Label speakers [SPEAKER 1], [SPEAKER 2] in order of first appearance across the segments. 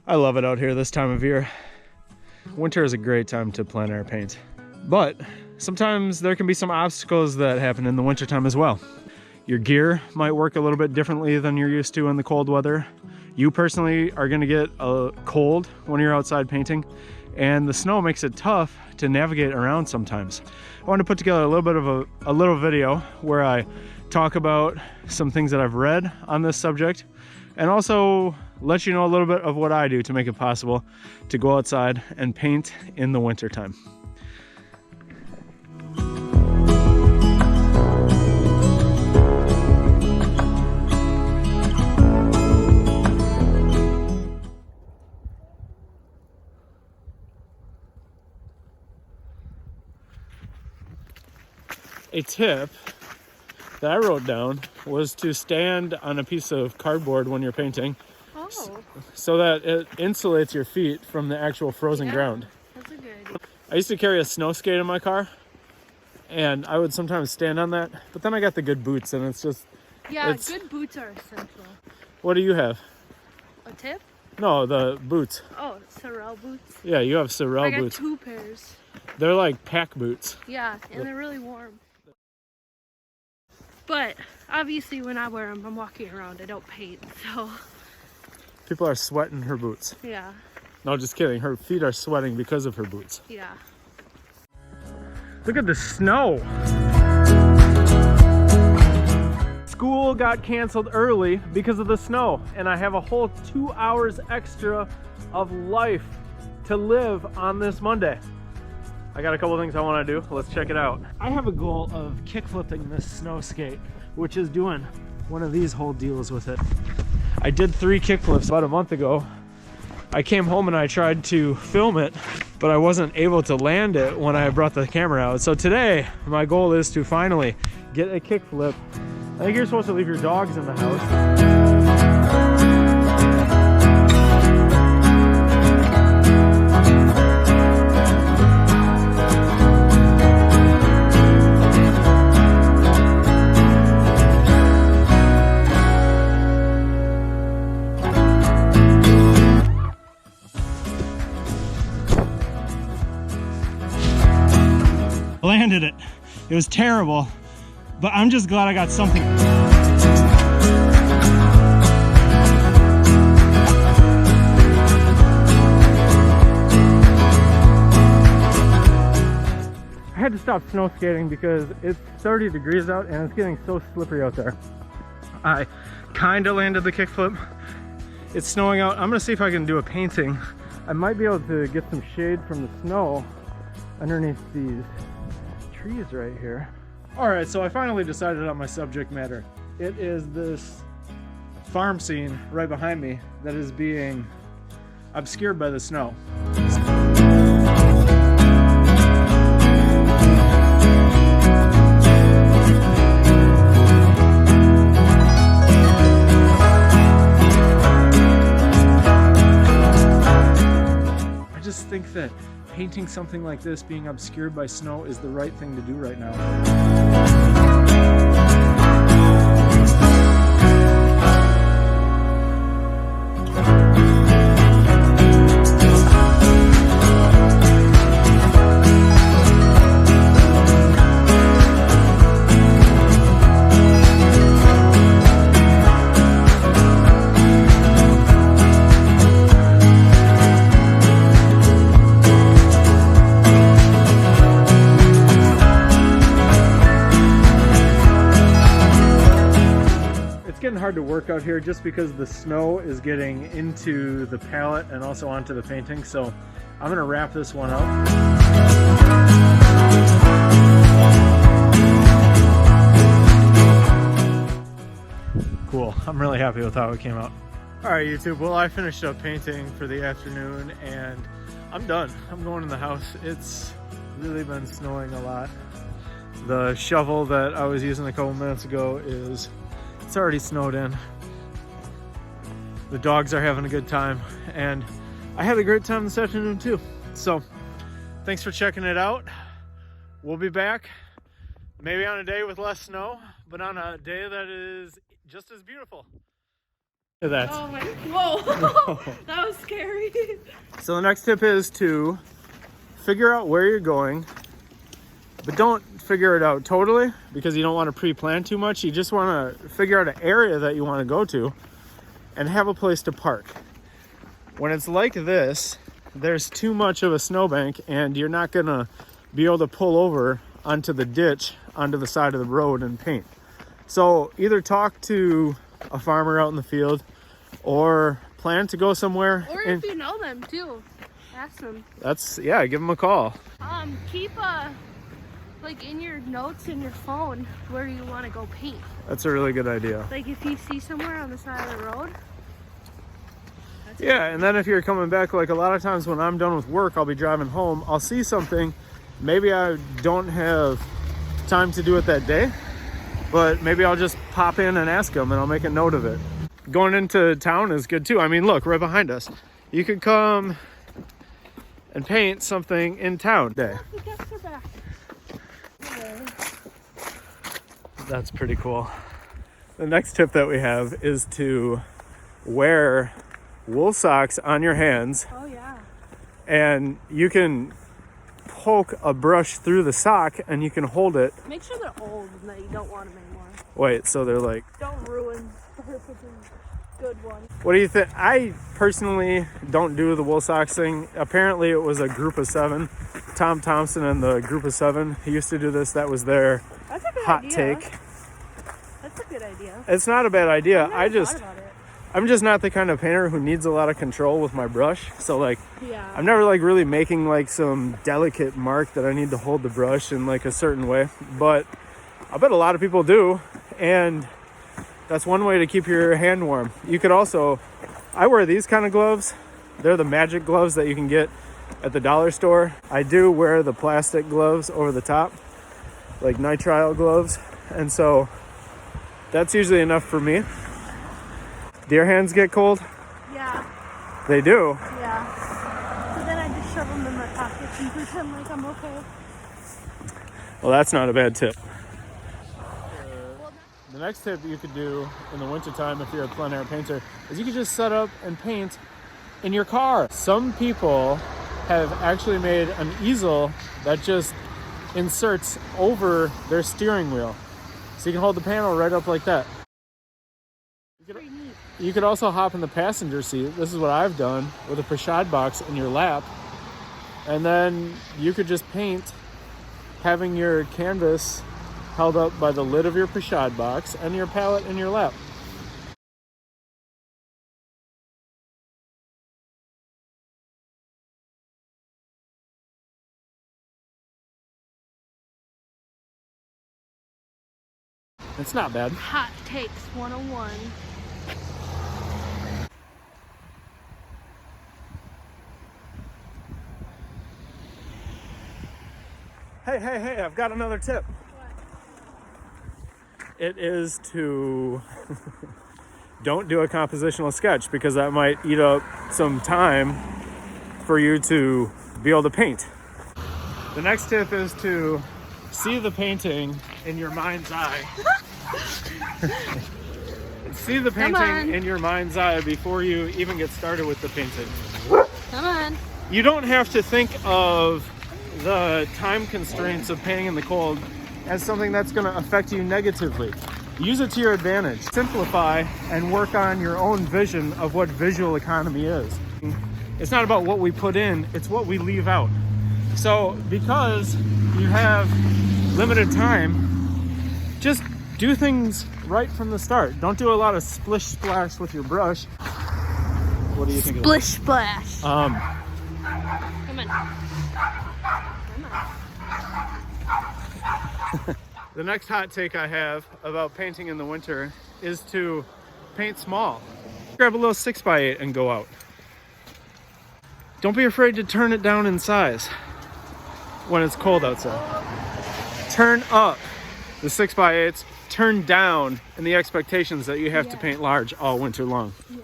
[SPEAKER 1] I love it out here this time of year. Winter is a great time to plein air paint, but sometimes there can be some obstacles that happen in the wintertime as well. Your gear might work a little bit differently than you're used to in the cold weather. You personally are going to get a cold when you're outside painting, and the snow makes it tough to navigate around sometimes. I want to put together a little bit of a little video where I talk about some things that I've read on this subject, and also let you know a little bit of what I do to make it possible to go outside and paint in the wintertime. A tip that I wrote down was to stand on a piece of cardboard when you're painting.
[SPEAKER 2] Oh.
[SPEAKER 1] So that it insulates your feet from the actual frozen ground.
[SPEAKER 2] That's a good idea.
[SPEAKER 1] I used to carry a snow skate in my car, and I would sometimes stand on that, but then I got the good boots, and it's just...
[SPEAKER 2] Yeah, good boots are essential.
[SPEAKER 1] What do you have?
[SPEAKER 2] A tip?
[SPEAKER 1] No, the boots.
[SPEAKER 2] Oh, Sorel boots.
[SPEAKER 1] Yeah, you have Sorel boots.
[SPEAKER 2] I got 2 pairs.
[SPEAKER 1] They're like pack boots.
[SPEAKER 2] Yeah, and they're really warm. But obviously when I wear them, I'm walking around, I don't paint, so...
[SPEAKER 1] People are sweating her boots.
[SPEAKER 2] Yeah.
[SPEAKER 1] No, just kidding. Her feet are sweating because of her boots.
[SPEAKER 2] Yeah.
[SPEAKER 1] Look at the snow. School got canceled early because of the snow, and I have a whole 2 hours extra of life to live on this Monday. I got a couple things I want to do. Let's check it out. I have a goal of kick flipping this snow skate, which is doing one of these whole deals with it. I did 3 kick flips about a month ago. I came home and I tried to film it, but I wasn't able to land it when I brought the camera out. So today, my goal is to finally get a kick flip. I think you're supposed to leave your dogs in the house. Landed it. It was terrible, but I'm just glad I got something. I had to stop snow skating because it's 30 degrees out and it's getting so slippery out there. I kind of landed the kickflip. It's snowing out. I'm gonna see if I can do a painting. I might be able to get some shade from the snow underneath these trees right here. All right, so I finally decided on my subject matter. It is this farm scene right behind me that is being obscured by the snow. I just think that painting something like this being obscured by snow is the right thing to do right now. Hard to work out here just because the snow is getting into the palette and also onto the painting, so I'm gonna wrap this one up. Cool. I'm really happy with how it came out. All right, YouTube. Well, I finished up painting for the afternoon and I'm done. I'm going in the house. It's really been snowing a lot. The shovel that I was using a couple minutes ago it's already snowed in. The dogs are having a good time, and I had a great time this afternoon too. So thanks for checking it out. We'll be back maybe on a day with less snow, but on a day that is just as beautiful. at that.
[SPEAKER 2] Oh my, whoa, that was scary.
[SPEAKER 1] So the next tip is to figure out where you're going, but don't figure it out totally because you don't want to pre-plan too much. You just want to figure out an area that you want to go to and have a place to park. When it's like this, there's too much of a snowbank and you're not gonna be able to pull over onto the ditch, onto the side of the road and paint. So either talk to a farmer out in the field or plan to go somewhere.
[SPEAKER 2] Or if you know them too, ask them.
[SPEAKER 1] Yeah, give them a call.
[SPEAKER 2] Keep like in your notes in your phone where you want to go paint.
[SPEAKER 1] That's a really good idea.
[SPEAKER 2] Like if you see somewhere on the side of the road.
[SPEAKER 1] Yeah, and then if you're coming back, like a lot of times when I'm done with work, I'll be driving home, I'll see something. Maybe I don't have time to do it that day, but maybe I'll just pop in and ask them and I'll make a note of it. Going into town is good too. I mean, look, right behind us. You could come and paint something in town today.
[SPEAKER 2] The guests are back.
[SPEAKER 1] That's pretty cool. The next tip that we have is to wear wool socks on your hands,
[SPEAKER 2] Oh yeah.
[SPEAKER 1] and you can poke a brush through the sock and you can hold it.
[SPEAKER 2] Make sure they're old and that you don't want them anymore.
[SPEAKER 1] Wait, so they're like,
[SPEAKER 2] Don't ruin the perfectly good one.
[SPEAKER 1] what do you think? I personally don't do the wool socks thing. Apparently it was a group of 7. Tom Thompson and the group of 7, he used to do this. That was their
[SPEAKER 2] That's a good
[SPEAKER 1] hot
[SPEAKER 2] idea.
[SPEAKER 1] take.
[SPEAKER 2] That's a good idea.
[SPEAKER 1] It's not a bad idea.
[SPEAKER 2] I never thought about it.
[SPEAKER 1] I'm just not the kind of painter who needs a lot of control with my brush. So like,
[SPEAKER 2] Yeah.
[SPEAKER 1] I'm never like really making like some delicate mark that I need to hold the brush in like a certain way. But I bet a lot of people do. And that's one way to keep your hand warm. You could also, I wear these kind of gloves. They're the magic gloves that you can get at the dollar store. I do wear the plastic gloves over the top, like nitrile gloves. And so that's usually enough for me. Do your hands get cold?
[SPEAKER 2] Yeah.
[SPEAKER 1] They do.
[SPEAKER 2] Yeah. So then I just shove them in my pockets and pretend like I'm okay.
[SPEAKER 1] Well, that's not a bad tip. The next tip you could do in the wintertime if you're a plein air painter is you could just set up and paint in your car. Some people have actually made an easel that just inserts over their steering wheel. So you can hold the panel right up like that.
[SPEAKER 2] Pretty neat.
[SPEAKER 1] You could also hop in the passenger seat. This is what I've done with a pochade box in your lap. And then you could just paint having your canvas held up by the lid of your pochade box and your palette in your lap. It's not bad.
[SPEAKER 2] Hot takes 101.
[SPEAKER 1] Hey, I've got another tip.
[SPEAKER 2] What?
[SPEAKER 1] It is to don't do a compositional sketch because that might eat up some time for you to be able to paint. The next tip is to see the painting in your mind's eye. See the painting in your mind's eye before you even get started with the painting.
[SPEAKER 2] Come on.
[SPEAKER 1] You don't have to think of the time constraints of painting in the cold as something that's going to affect you negatively. Use it to your advantage. Simplify and work on your own vision of what visual economy is. It's not about what we put in, it's what we leave out. So because you have limited time, just do things right from the start. Don't do a lot of splish splash with your brush. What do you think?
[SPEAKER 2] Splish splash.
[SPEAKER 1] Of
[SPEAKER 2] Come on.
[SPEAKER 1] The next hot take I have about painting in the winter is to paint small. Grab a little 6x8 and go out. Don't be afraid to turn it down in size when it's cold outside. Turn up the 6x8s, turn down in the expectations that you have to paint large all winter long.
[SPEAKER 2] Yeah.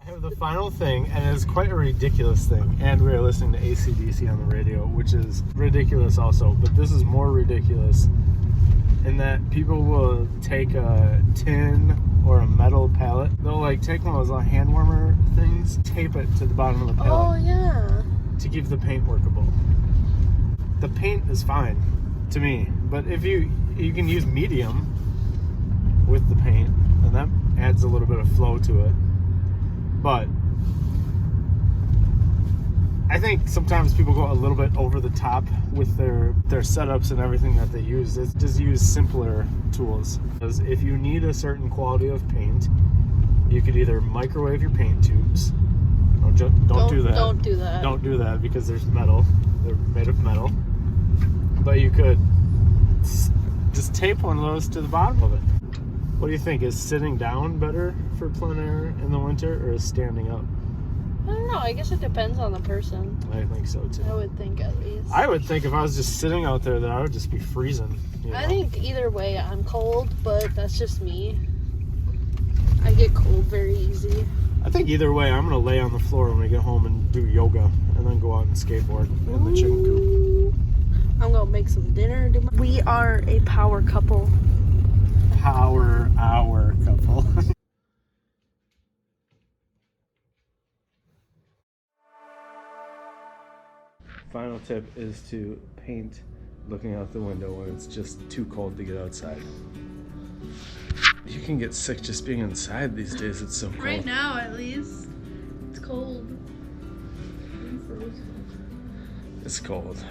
[SPEAKER 1] I have the Final thing, and it's quite a ridiculous thing, and we're listening to AC/DC on the radio, which is ridiculous also, but this is more ridiculous in that people will take a tin or a metal pallet. They'll like take one of those little hand warmer things, tape it to the bottom of the pallet.
[SPEAKER 2] Oh yeah.
[SPEAKER 1] To keep the paint workable. The paint is fine to me, but if you can use medium with the paint, and that adds a little bit of flow to it. But I think sometimes people go a little bit over the top with their setups and everything that they use. It's just use simpler tools. Because if you need a certain quality of paint, you could either microwave your paint tubes. Don't do that.
[SPEAKER 2] Don't do that.
[SPEAKER 1] Don't do that because there's metal. They're made of metal. But you could just tape one of those to the bottom of it. What do you think? Is sitting down better for plein air in the winter, or is standing up?
[SPEAKER 2] I don't know. I guess it depends on the person.
[SPEAKER 1] I think so too.
[SPEAKER 2] I would think at least.
[SPEAKER 1] I would think if I was just sitting out there that I would just be freezing. You know?
[SPEAKER 2] I think either way I'm cold, but that's just me. I get cold very easy.
[SPEAKER 1] I think either way I'm gonna lay on the floor when we get home and do yoga, and then go out and skateboard in the chicken coop.
[SPEAKER 2] I'm gonna make some dinner. We are a power couple.
[SPEAKER 1] Power hour couple. Final tip is to paint looking out the window when it's just too cold to get outside. You can get sick just being inside these days. It's so cold.
[SPEAKER 2] Right now, at least. It's cold. I'm frozen.
[SPEAKER 1] It's cold.